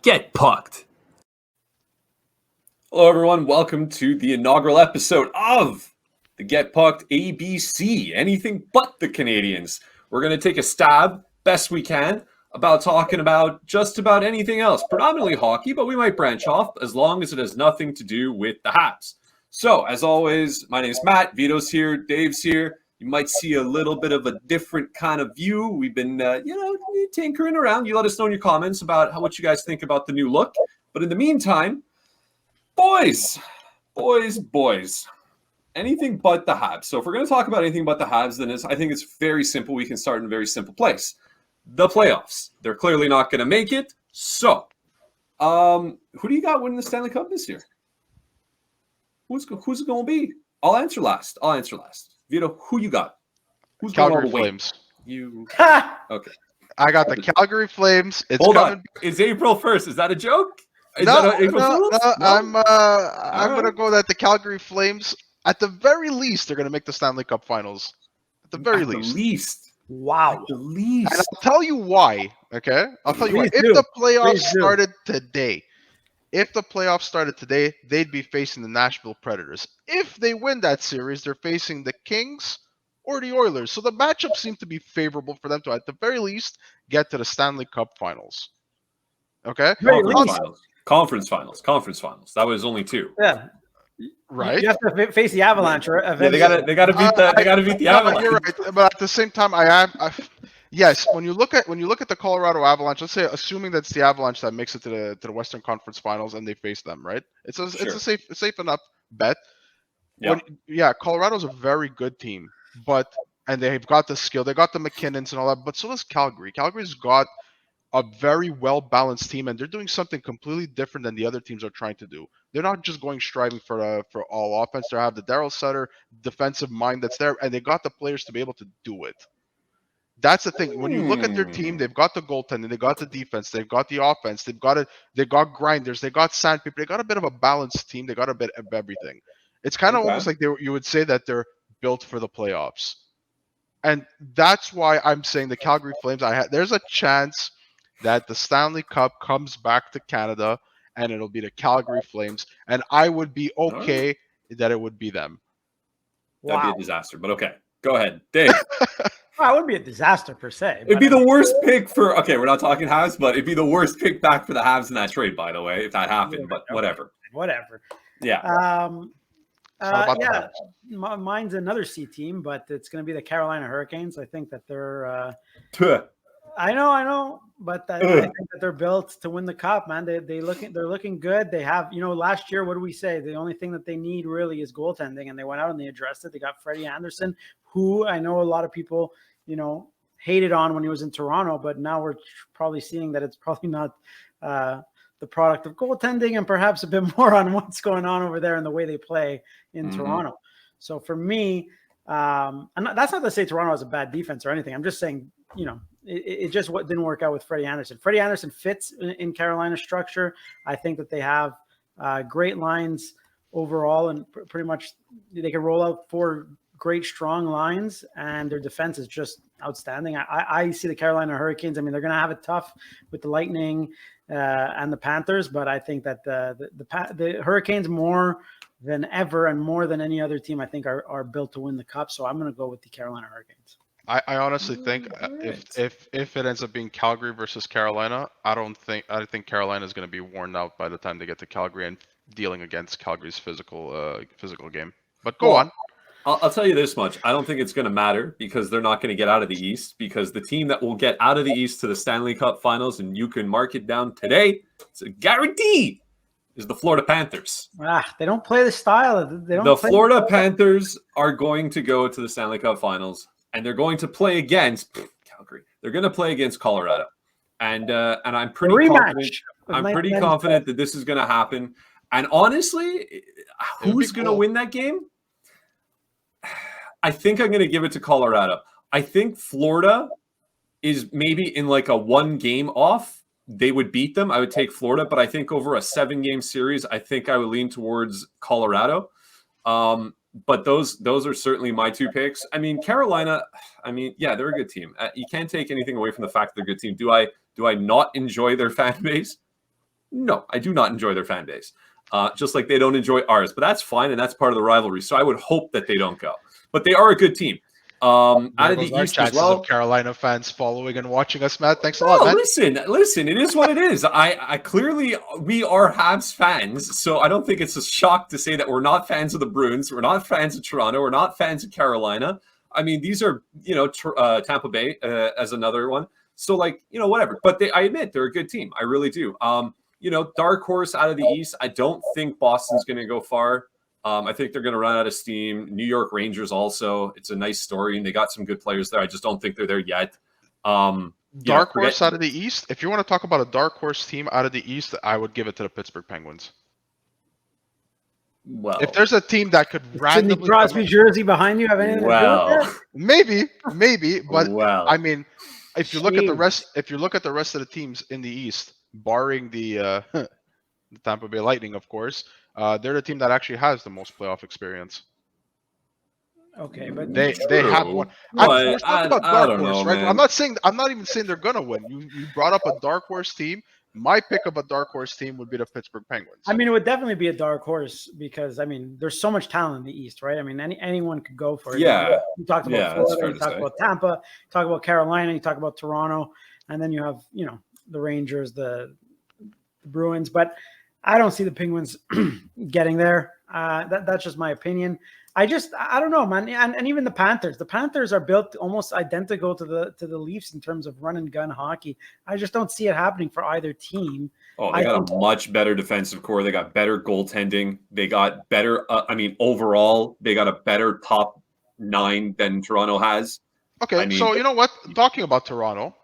Get pucked. Hello, everyone. Welcome to the inaugural episode of the Get Pucked ABC, anything but the Canadiens. We're going to take a stab, best we can, about talking about just about anything else, predominantly hockey, but we might branch off as long as it has nothing to do with the Habs. So, as always, my name is Matt. Vito's here. Dave's here. You might see a little bit of a different kind of view. We've been, tinkering around. You let us know in your comments about what you guys think about the new look. But in the meantime, boys, anything but the Habs. So if we're going to talk about anything but the Habs, then I think it's very simple. We can start in a very simple place. The playoffs. They're clearly not going to make it. So, who do you got winning the Stanley Cup this year? Who's it going to be? I'll answer last. Vito, who you got? Who's Calgary Flames. You okay? I got the Calgary Flames. Hold on. It's April 1st. Is that a joke? No. I'm gonna go that the Calgary Flames, at the very least, they're gonna make the Stanley Cup Finals. At the very least. Wow. At the least. And I'll tell you why. Okay, I'll tell you why. If the playoffs started today, they'd be facing the Nashville Predators. If they win that series, they're facing the Kings or the Oilers. So the matchup seemed to be favorable for them to, at the very least, get to the Stanley Cup Finals. Okay? Conference finals. That was only two. Yeah. Right. You have to face the Avalanche. Yeah, they gotta beat the Avalanche. You're right, but at the same time, yes. When you look at the Colorado Avalanche, let's say assuming that's the Avalanche that makes it to the Western Conference Finals and they face them, right? It's a safe enough bet. Yeah. Colorado's a very good team, and they've got the skill, they got the McKinnons and all that, but so does Calgary. Calgary's got a very well-balanced team, and they're doing something completely different than the other teams are trying to do. They're not just striving for all offense. They have the Darryl Sutter defensive mind that's there, and they got the players to be able to do it. That's the thing. When you look at their team, they've got the goaltending, they got the defense, they've got the offense, they got grinders, they got sandpaper, they got a bit of a balanced team, they got a bit of everything. It's kind of almost like you would say that they're built for the playoffs. And that's why I'm saying the Calgary Flames, there's a chance that the Stanley Cup comes back to Canada and it'll be the Calgary Flames, and I would be okay that it would be them. That'd be a disaster, but okay. Go ahead, Dave. Well, it wouldn't be a disaster per se. It'd be the worst pick for. Okay, we're not talking Habs, but it'd be the worst pick back for the Habs in that trade, by the way, if that happened. But whatever. Yeah. Mine's another C team, but it's going to be the Carolina Hurricanes. I think that they're. I know, but I think that they're built to win the cup, man. They're looking good. They have, last year, what do we say? The only thing that they need really is goaltending, and they went out and they addressed it. They got Freddie Anderson, who I know a lot of people, hated on when he was in Toronto, but now we're probably seeing that it's probably not the product of goaltending, and perhaps a bit more on what's going on over there and the way they play in Toronto. So for me, and that's not to say Toronto has a bad defense or anything. I'm just saying, it just didn't work out with Freddie Anderson. Freddie Anderson fits in Carolina's structure. I think that they have great lines overall, and pretty much they can roll out 4 great, strong lines, and their defense is just outstanding. I see the Carolina Hurricanes. I mean, they're going to have it tough with the Lightning and the Panthers, but I think that the Hurricanes, more than ever and more than any other team, I think are built to win the cup. So I'm going to go with the Carolina Hurricanes. I honestly think if it ends up being Calgary versus Carolina, I think Carolina is going to be worn out by the time they get to Calgary and dealing against Calgary's physical game. But go on. I'll tell you this much. I don't think it's going to matter because they're not going to get out of the East, because the team that will get out of the East to the Stanley Cup Finals, and you can mark it down today, it's a guarantee, is the Florida Panthers. They don't play the style. The Florida Panthers are going to go to the Stanley Cup Finals. And they're going to play against Calgary. They're going to play against Colorado, and I'm pretty confident. I'm pretty confident that this is going to happen. And honestly, who's going to win that game? I think I'm going to give it to Colorado. I think Florida is maybe in like a 1 game off. They would beat them. I would take Florida, but I think over a 7-game series, I think I would lean towards Colorado. But those are certainly my 2 picks. I mean, Carolina, they're a good team. You can't take anything away from the fact that they're a good team. Do I not enjoy their fan base? No, I do not enjoy their fan base. Just like they don't enjoy ours, but that's fine, and that's part of the rivalry. So I would hope that they don't go. But they are a good team. Out There of goes the our East as chances well. of Carolina fans following and watching us, Matt. Thanks a lot, No, man. listen. It is what it is. I clearly we are Habs fans, so I don't think it's a shock to say that we're not fans of the Bruins. We're not fans of Toronto. We're not fans of Carolina. I mean, these are Tampa Bay as another one. So whatever. But I admit they're a good team. I really do. Dark horse out of the East. I don't think Boston's going to go far. I think they're going to run out of steam. New York Rangers also. It's a nice story, and they got some good players there. I just don't think they're there yet. Dark horse out of the East. If you want to talk about a dark horse team out of the East, I would give it to the Pittsburgh Penguins. Well, if there's a team that could randomly Sidney Crosby jersey behind you have anything to do with that? Maybe, but I mean, if you look at the rest of the teams in the East, barring the Tampa Bay Lightning, of course, they're the team that actually has the most playoff experience. Okay, but they have one. Let's talk about dark horse, right? Man. I'm not even saying they're gonna win. You brought up a dark horse team. My pick of a dark horse team would be the Pittsburgh Penguins. I mean, it would definitely be a dark horse because, I mean, there's so much talent in the East, right? I mean, anyone could go for it. Yeah. You talked about Florida, you talked about Tampa, you talk about Carolina, you talk about Toronto, and then you have, the Rangers, the Bruins. But I don't see the Penguins getting there. That's just my opinion. I don't know, man. And even the Panthers. The Panthers are built almost identical to the Leafs in terms of run and gun hockey. I just don't see it happening for either team. Oh, they got a much better defensive core. They got better goaltending. They got better. Overall, they got a better top 9 than Toronto has. Okay, so you know what? Talking about Toronto,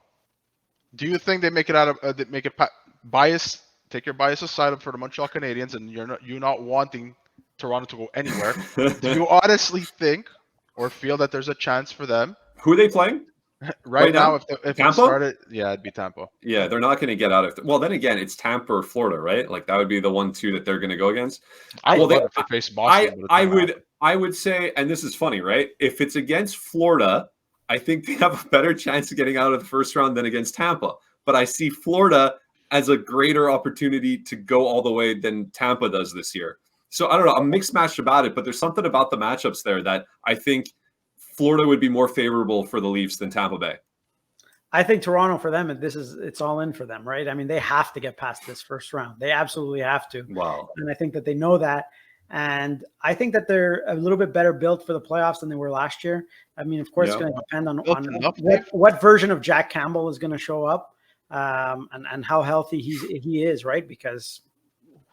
do you think they make it out of bias? Take your bias aside for the Montreal Canadiens, and you're not wanting Toronto to go anywhere. Do you honestly think or feel that there's a chance for them? Who are they playing? Right now, if Tampa? it started, it'd be Tampa. Yeah, they're not going to get out of. Well, then again, it's Tampa or Florida, right? Like that would be the 1-2 that they're going to go against. I would love if they face Boston. I would say, and this is funny, right? If it's against Florida, I think they have a better chance of getting out of the first round than against Tampa. But I see Florida as a greater opportunity to go all the way than Tampa does this year. So I don't know. I'm mixed matched about it, but there's something about the matchups there that I think Florida would be more favorable for the Leafs than Tampa Bay. I think Toronto for them, it's all in for them, right? I mean, they have to get past this first round. They absolutely have to. Wow. And I think that they know that. And I think that they're a little bit better built for the playoffs than they were last year. I mean, of course, it's going to depend on what version of Jack Campbell is going to show up and how healthy he is, right? Because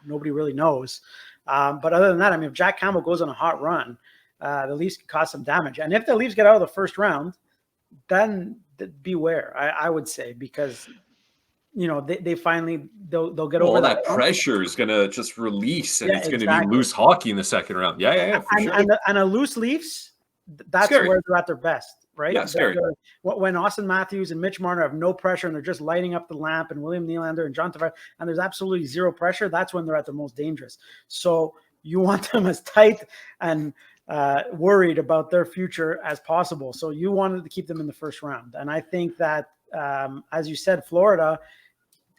nobody really knows. But other than that, I mean, if Jack Campbell goes on a hot run, the Leafs can cause some damage. And if the Leafs get out of the first round, then beware, I would say, because, they finally, they'll get over that pressure is going to just release, and it's going to be loose hockey in the second round. Yeah, for sure. And a loose Leafs, that's scary. Where they're at their best, right? Yeah, scary. When Austin Matthews and Mitch Marner have no pressure and they're just lighting up the lamp, and William Nylander and John Tavares, and there's absolutely zero pressure, that's when they're at their most dangerous. So you want them as tight and worried about their future as possible. So you wanted to keep them in the first round. And I think that, as you said, Florida,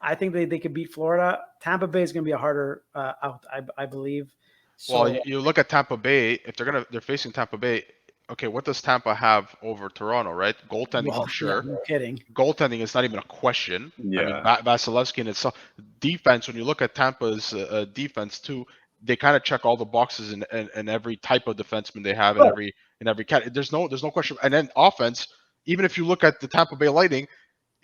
I think they could beat Florida. Tampa Bay is going to be a harder out, I believe. So, well, you look at Tampa Bay. If they're facing Tampa Bay, okay, what does Tampa have over Toronto, right? Goaltending, for sure. Yeah, no kidding. Goaltending is not even a question. Yeah. I mean, Vasilevsky in itself. Defense, when you look at Tampa's defense too, they kind of check all the boxes in every type of defenseman they have in every category. There's no question. And then offense, even if you look at the Tampa Bay Lightning,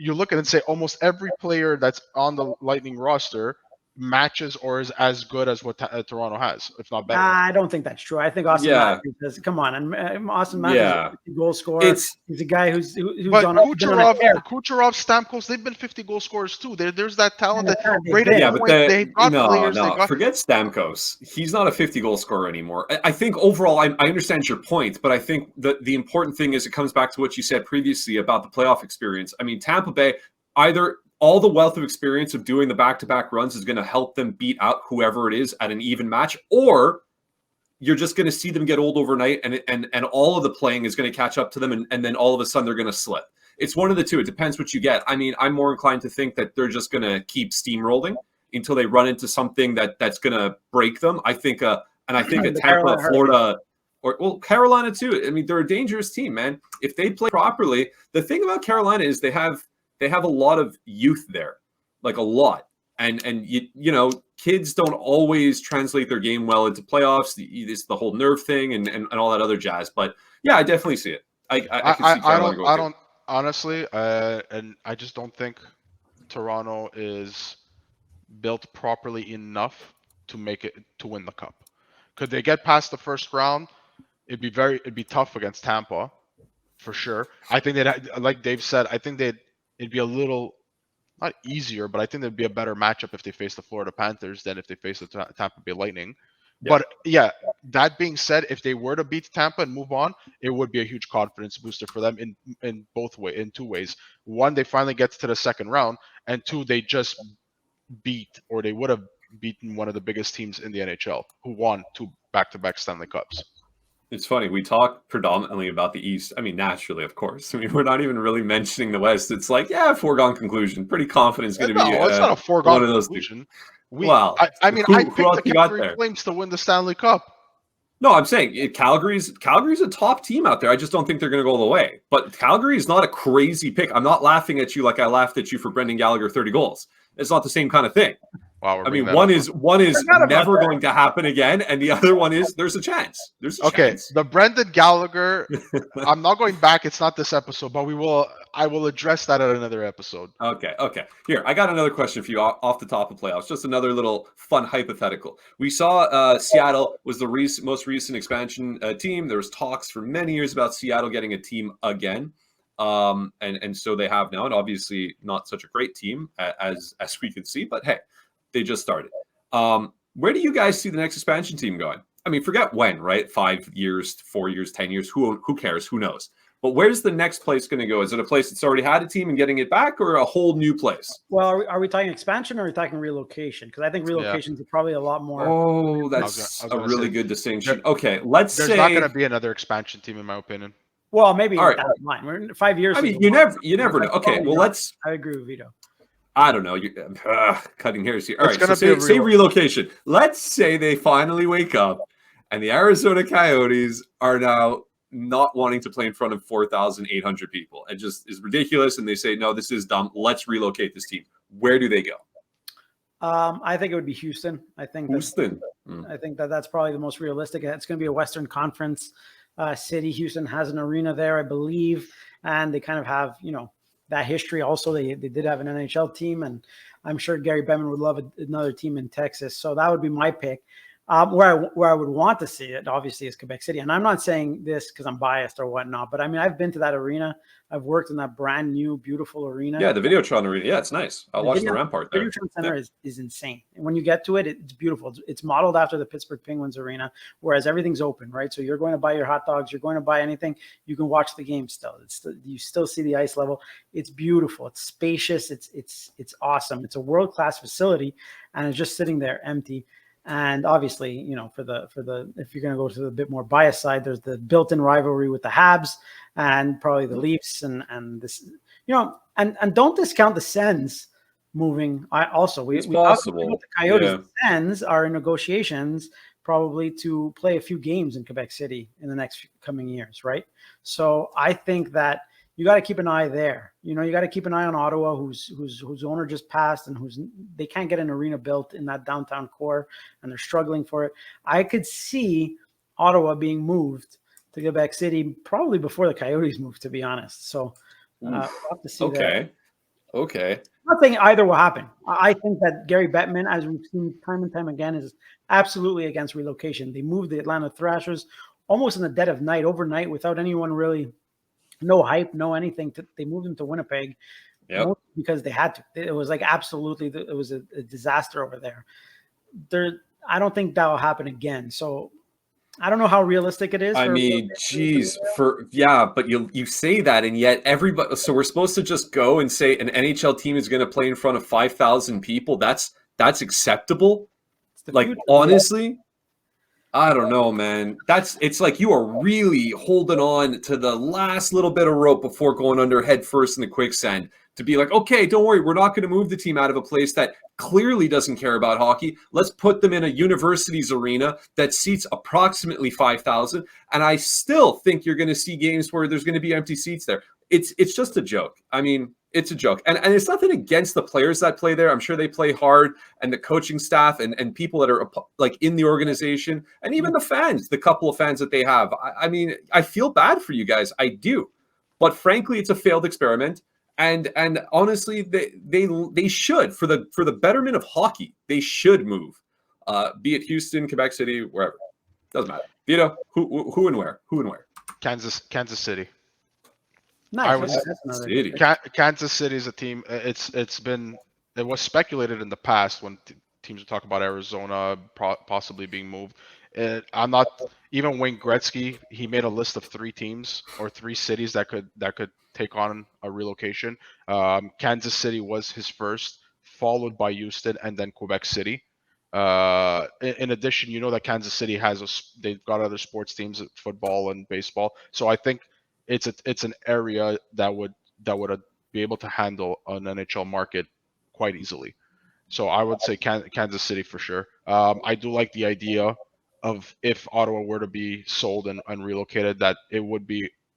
you look at it and say almost every player that's on the Lightning roster matches or is as good as what Toronto has, if not better. I don't think that's true. I think Austin Matthews does. Come on, and Austin Matthews is a 50 goal scorer. He's a guy who's but on Kucherov, Stamkos, they've been 50 goal scorers too. There's that talent that they've got players. Forget Stamkos. He's not a 50 goal scorer anymore. I think overall, I understand your point, but I think the important thing is it comes back to what you said previously about the playoff experience. I mean, Tampa Bay, either all the wealth of experience of doing the back-to-back runs is going to help them beat out whoever it is at an even match, or you're just going to see them get old overnight and all of the playing is going to catch up to them, and then all of a sudden they're going to slip. It's one of the two. It depends what you get. I mean, I'm more inclined to think that they're just going to keep steamrolling until they run into something that's going to break them. I think a Tampa, Carolina Florida, Carolina too. I mean, they're a dangerous team, man. If they play properly, the thing about Carolina is they have a lot of youth there, like a lot. And you know, kids don't always translate their game well into playoffs. It's the whole nerve thing and all that other jazz. But yeah, I definitely see it. I can see Carolina I don't honestly, and I just don't think Toronto is built properly enough to make it to win the cup. Could they get past the first round? It'd be tough against Tampa, for sure. I think that, like Dave said, I think it'd be a little not easier, but I think there'd be a better matchup if they face the Florida Panthers than if they face the Tampa Bay Lightning. Yeah. But yeah, that being said, if they were to beat Tampa and move on, it would be a huge confidence booster for them in two ways. One, they finally get to the second round, and two, they just they would have beaten one of the biggest teams in the NHL who won 2 back-to-back Stanley Cups. It's funny. We talk predominantly about the East. I mean, naturally, of course. I mean, we're not even really mentioning the West. It's like, yeah, foregone conclusion. Pretty confident it's going to be. It's not a foregone conclusion. I think the Calgary Flames to win the Stanley Cup. No, I'm saying Calgary's a top team out there. I just don't think they're going to go all the way. But Calgary is not a crazy pick. I'm not laughing at you like I laughed at you for Brendan Gallagher 30 goals. It's not the same kind of thing. Wow, I mean, one is never going to happen again, and the other one is there's a chance. Chance. The Brendan Gallagher. I'm not going back. It's not this episode, but I will address that at another episode. Okay. Here, I got another question for you off the top of playoffs. Just another little fun hypothetical. We saw Seattle was the most recent expansion team. There was talks for many years about Seattle getting a team again. And so they have now, and obviously not such a great team as we can see, but hey, they just started. Where do you guys see the next expansion team going? I mean, forget when, right? 5 years, 4 years, 10 years. Who cares? Who knows? But where's the next place going to go? Is it a place that's already had a team and getting it back, or a whole new place? Well, are we talking expansion or are we talking relocation? Because I think relocations are probably a lot more. Oh, that's a really good distinction. Okay, let's say there's not going to be another expansion team, in my opinion. Well, maybe all right. Down the line. We're in 5 years. I mean, you never know. Okay, well, let's. I agree with Vito. I don't know. Cutting hairs here. All right, so say relocation. Let's say they finally wake up, and the Arizona Coyotes are now not wanting to play in front of 4,800 people. It just is ridiculous, and they say, no, this is dumb. Let's relocate this team. Where do they go? I think it would be Houston. I think that's probably the most realistic. It's going to be a Western Conference city. Houston has an arena there, I believe, and they kind of have, that history. Also, they did have an NHL team, and I'm sure Gary Bettman would love another team in Texas. So that would be my pick. Where I would want to see it, obviously, is Quebec City. And I'm not saying this because I'm biased or whatnot, but I mean, I've been to that arena. I've worked in that brand new, beautiful arena. Yeah, the Videotron arena. Yeah, it's nice. I watched the Rampart there. The Videotron Center is insane. And when you get to it, it's beautiful. It's modeled after the Pittsburgh Penguins arena, whereas everything's open, right? So you're going to buy your hot dogs. You're going to buy anything. You can watch the game still. You still see the ice level. It's beautiful. It's spacious. It's awesome. It's a world-class facility, and it's just sitting there empty. And obviously, for the if you're going to go to the bit more biased side, there's the built-in rivalry with the Habs and probably the Leafs and this, and don't discount the Sens moving. We possible. The Coyotes, yeah. The Sens are in negotiations probably to play a few games in Quebec City in the next coming years, right? So I think that you got to keep an eye there. You got to keep an eye on Ottawa, whose owner just passed, and they can't get an arena built in that downtown core, and they're struggling for it. I could see Ottawa being moved to Quebec City probably before the Coyotes move, to be honest. So we'll have to see. Okay. I'm not saying either will happen. I think that Gary Bettman, as we've seen time and time again, is absolutely against relocation. They moved the Atlanta Thrashers almost in the dead of night, overnight, without anyone really. No hype, no anything. They moved them to Winnipeg because they had to. It was like absolutely, it was a disaster over there. I don't think that will happen again. So I don't know how realistic it is. I mean, geez, but you say that, and yet everybody. So we're supposed to just go and say an NHL team is going to play in front of 5,000 people. That's acceptable. Like honestly. I don't know, man. It's like you are really holding on to the last little bit of rope before going under head first in the quicksand to be like, okay, don't worry, we're not going to move the team out of a place that clearly doesn't care about hockey. Let's put them in a university's arena that seats approximately 5,000. And I still think you're going to see games where there's going to be empty seats there. It's just a joke. I mean, it's a joke. And it's nothing against the players that play there. I'm sure they play hard, and the coaching staff and people that are like in the organization, and even the fans, the couple of fans that they have. I mean, I feel bad for you guys. I do. But frankly, it's a failed experiment. And honestly, they should, for the betterment of hockey, they should move. Be it Houston, Quebec City, wherever. Doesn't matter. Vito, who and where? Who and where? Kansas City. Nice. Kansas City is a team. It was speculated in the past when teams would talk about Arizona possibly being moved. I'm not even Wayne Gretzky. He made a list of 3 teams or 3 cities that could take on a relocation. Kansas City was his first, followed by Houston and then Quebec City. In addition, you know that Kansas City they've got other sports teams, football and baseball. So I think it's an area that would be able to handle an NHL market quite easily. So I would say Kansas City for sure. I do like the idea of if Ottawa were to be sold and relocated, that it would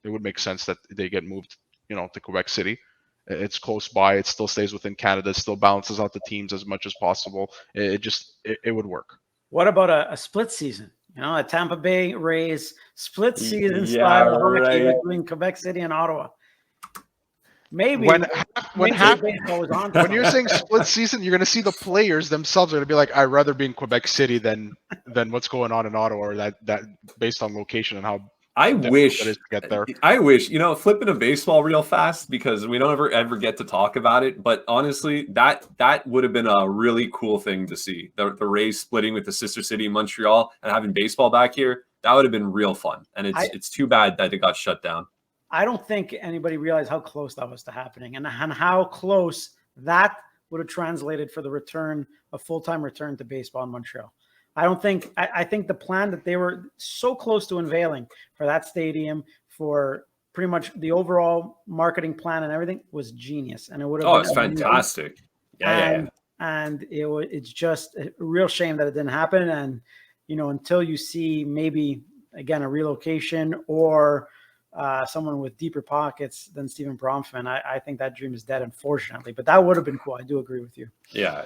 make sense that they get moved, to Quebec City. It's close by. It still stays within Canada. It still balances out the teams as much as possible. It would work. What about a split season? A Tampa Bay Rays split season style hockey between Quebec City and Ottawa. Maybe when you're saying split season, you're going to see the players themselves are going to be like, I'd rather be in Quebec City than what's going on in Ottawa, or that based on location and how I wish it is to get there. I wish, flipping a baseball real fast, because we don't ever get to talk about it. But honestly, that would have been a really cool thing to see. The Rays splitting with the sister city Montreal and having baseball back here. That would have been real fun. And it's too bad that it got shut down. I don't think anybody realized how close that was to happening, and how close that would have translated for a full-time return to baseball in Montreal. I think the plan that they were so close to unveiling for that stadium, for pretty much the overall marketing plan and everything, was genius. And it would have been it's fantastic. And it's just a real shame that it didn't happen. And, until you see maybe, again, a relocation or someone with deeper pockets than Steven Bronfman, I think that dream is dead, unfortunately. But that would have been cool. I do agree with you. Yeah,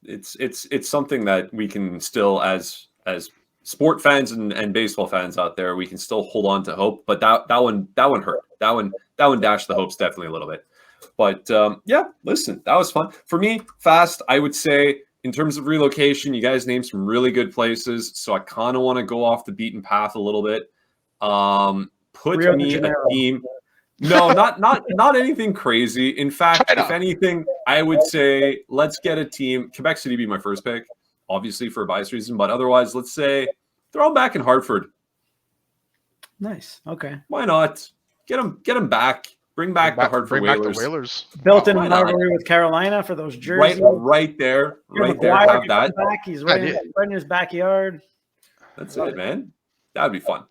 it's something that we can still, as sport fans and baseball fans out there, we can still hold on to hope. But that one hurt. That one dashed the hopes definitely a little bit. But listen, that was fun for me. Fast, I would say, in terms of relocation, you guys named some really good places. So I kind of want to go off the beaten path a little bit. Put Rio me de a team. No, not anything crazy. In fact, China. If anything, I would say let's get a team. Quebec City be my first pick, obviously for a bias reason, but otherwise, let's say throw them back in Hartford. Nice. Okay. Why not? Get them back. Bring back the Hartford Whalers. Built in a rivalry with Carolina for those jerseys. Right there. Have that. Back. He's right in his backyard. That's it, man. That would be fun.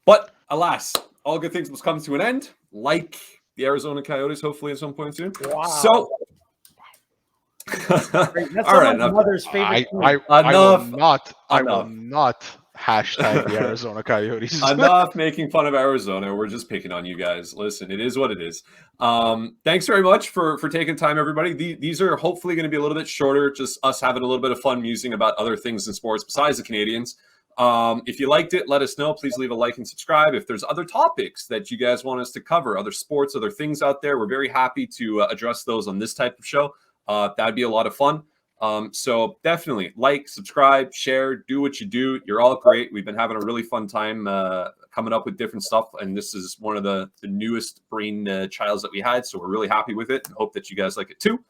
But alas, all good things must come to an end, like the Arizona Coyotes, hopefully at some point soon. Wow. So, that's all right, enough. Mother's favorite I will not hashtag the Arizona Coyotes. Enough making fun of Arizona. We're just picking on you guys. Listen, it is what it is. Thanks very much for taking time, everybody. These are hopefully going to be a little bit shorter, just us having a little bit of fun musing about other things in sports besides the Canadiens. If you liked it, let us know. Please leave a like and subscribe. If there's other topics that you guys want us to cover, other sports, other things out there, we're very happy to address those on this type of show. That'd be a lot of fun. So definitely like, subscribe, share, do what you do. You're all great. We've been having a really fun time coming up with different stuff. And this is one of the newest brain childs that we had. So we're really happy with it and hope that you guys like it too.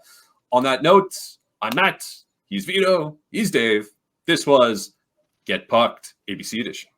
On that note, I'm Matt. He's Vito. He's Dave. This was Get Pucked, ABC Edition.